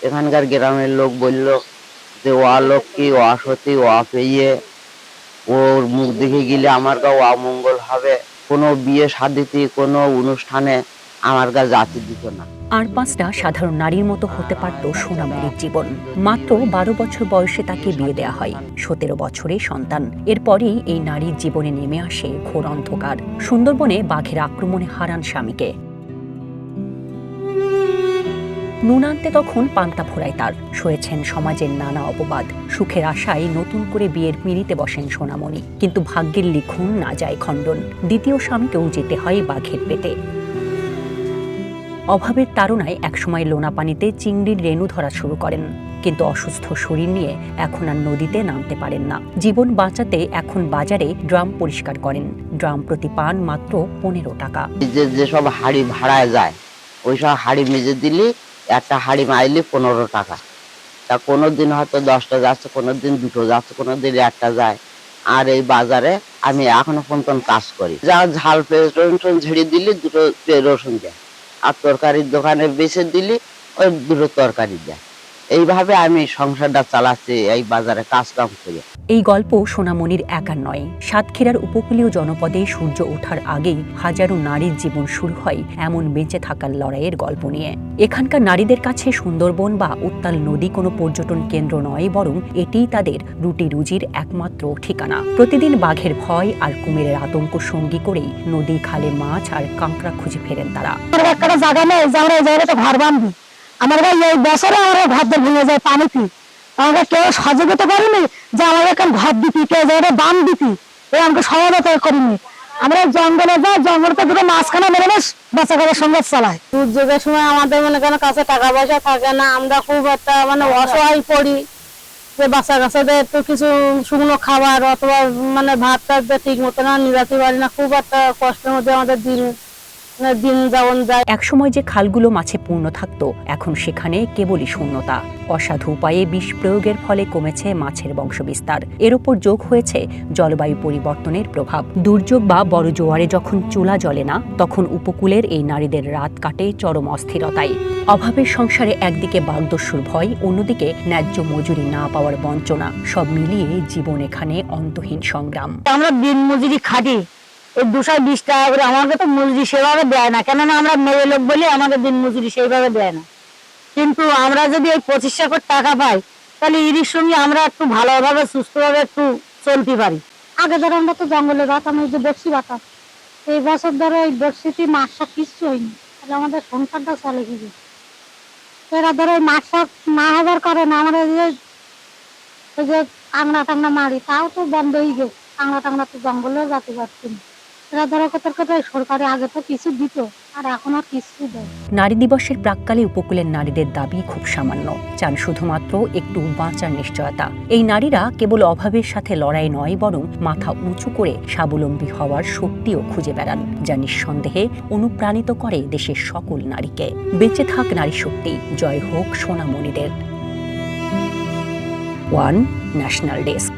এখানকার গ্রামের লোক বলল যে ওয়া লক্ষ্মী, ওয়া সতী, ওয়া পেয়ে, ওর মুখ দেখে গেলে আমার গা অমঙ্গল হবে। কোনো বিয়ে শাদিতে, কোনো অনুষ্ঠানে আমার গা জাতি দিত না। আর 5টা সাধারণ নারীর মতো হতে পারত সোনামণির জীবন। মাত্র 12 বছর বয়সে তাকে বিয়ে দেয়া হয়, 17 বছরে সন্তান। এরপরেই এই নারীর জীবনে নেমে আসে ঘোর অন্ধকার। সুন্দরবনে বাঘের আক্রমণে হারান স্বামীকে। নুন আনতে তখন পান্তা ফোড়ায় তার, সয়েছেন সমাজের নানা অপবাদ। সুখের আশায় নতুন করে বিয়ের পিঁড়িতে বসেন সোনামণি, কিন্তু ভাগ্যের লিখন না যায় খণ্ডন। দ্বিতীয় স্বামীকেও যেতে হয় বাঘের পেটে। অভাবের তাড়নায় একসময় লোনা পানিতে চিংড়ির রেণু ধরা শুরু করেন, কিন্তু অসুস্থ শরীর নিয়ে এখন আর নদীতে নামতে পারেন না। জীবন বাঁচাতে এখন বাজারে ড্রাম পরিষ্কার করেন। ড্রাম প্রতি পান মাত্র 15 টাকা। যেসব হাড়ি ভাড়ায় যায়, ওইসব হাড়ি মেজে দিলি একটা হাড়ি মাইলি 15 টাকা। তা কোনোদিন হয়তো 10টা যাচ্ছে, কোনোদিন 2টো যাচ্ছে, কোনোদিন 1টা যায়। আর এই বাজারে আমি এখনো পর্যন্ত কাজ করি। যা ঝাল পেঁয়াজ রসুন ঝেড়ে দিলি 2টো রসুন দেয়, আর তরকারির দোকানে বেচে দিলি ওই 2টো তরকারি দেয়। এইভাবে আমি সংসারটা চালাচ্ছি এই বাজারে কাজ কাম করে। এই গল্প সোনামণির একার নয়। সাতক্ষীরার উপকূলীয় জনপদে সূর্য ওঠার আগেই হাজারো নারীর জীবন শুরু হয় এমন বেঁচে থাকার লড়াইয়ের গল্প নিয়ে। এখানকার নারীদের কাছে সুন্দরবন বা উত্তাল নদী কোনো পর্যটন কেন্দ্র নয়, বরং এটিই তাদের রুটি রুজির একমাত্র ঠিকানা। প্রতিদিন বাঘের ভয় আর কুমিরের আতঙ্ক সঙ্গী করেই নদী খালে মাছ আর কাঁকড়া খুঁজে ফেরেন তারা। আমার এই বছরে আমার ঘর ভেঙে যায় পানিতে, আমাকে কেউ সহযোগিতা করেনি যে আমাকে একটা ঘর দিতি, কেউ জায়গাটা দাম দিতি, আমাকে সহযোগিতা করিনি। আমরা জঙ্গলে যাই, জঙ্গলটা দুটো মাঝখানে মেরে বাচ্চা কাদের সঙ্গে চালাই। দুর্যোগের সময় আমাদের মনে করেন কাছে টাকা পয়সা থাকে না, আমরা খুব একটা অসহায় পড়ি যে বাচ্চা কাচ্চাদের একটু কিছু শুকনো খাবার অথবা ভাত টাত ঠিক মতো না নিরাতে পারি না। খুব একটা কষ্টের মধ্যে আমাদের দিন যাপন যায়। একসময় যে খালগুলো মাছে পূর্ণ থাকতো, এখন সেখানে কেবলই শূন্যতা। অসাধু উপায়ে বিষ প্রয়োগের ফলে কমেছে মাছের বংশবিস্তার। এর উপর যোগ হয়েছে জলবায়ু পরিবর্তনের প্রভাব। দুর্যোগ বা বড় জোয়ারে যখন চুলা জ্বলে না, তখন উপকূলের এই নারীদের রাত কাটে চরম অস্থিরতায়। অভাবের সংসারে একদিকে বাগদস্যুর ভয়, অন্যদিকে ন্যায্য মজুরি না পাওয়ার বঞ্চনা। সব মিলিয়ে জীবন এখানে অন্তহীন সংগ্রাম। আমরা দিন মজুরি খাটি, এই 220 টাকা করে। আমাকে তো মজুরি সেভাবে দেয় না, কেননা আমরা মেয়ে লোক বলে আমাদের দিন মজুরি সেইভাবে দেয় না। কিন্তু আমরা যদি এই 25 করে টাকা পাই, তাহলে এর সঙ্গে আমরা একটু ভালোভাবে সুস্থভাবে একটু চলতে পারি। আগে ধরো আমরা তো জঙ্গলে বাতাম, এই যে বক্সি বাতাম, এই বছর ধরো এই বক্সিতে মাছটা কিচ্ছু হয়নি, তাহলে আমাদের সংসারটা চলে কি? এরা ধরো এই মাছটা না হবার কারণে আমরা এই যে কাংড়া টাংড়া মারি, তাও তো বন্ধ হয়ে গেছে। কাংড়া টাংড়া তো জঙ্গলেও যেতে পারছি না। এরা ধরো কথা সরকারি আগে তো কিছু দিত, আর এখন আর কিছু দেয়। নারী দিবসের প্রাক্কালে উপকূলের নারীদের দাবি খুব সামান্য। চান শুধুমাত্র একটু বাঁচার নিশ্চয়তা। এই নারীরা কেবল অভাবের সাথে লড়াই নয়, বরং মাথা উঁচু করে স্বাবলম্বী হওয়ার শক্তিও খুঁজে বেড়ান, যা নিঃসন্দেহে অনুপ্রাণিত করে দেশের সকল নারীকে। বেঁচে থাক নারী শক্তি, জয় হোক সোনামণিদের। One national desk.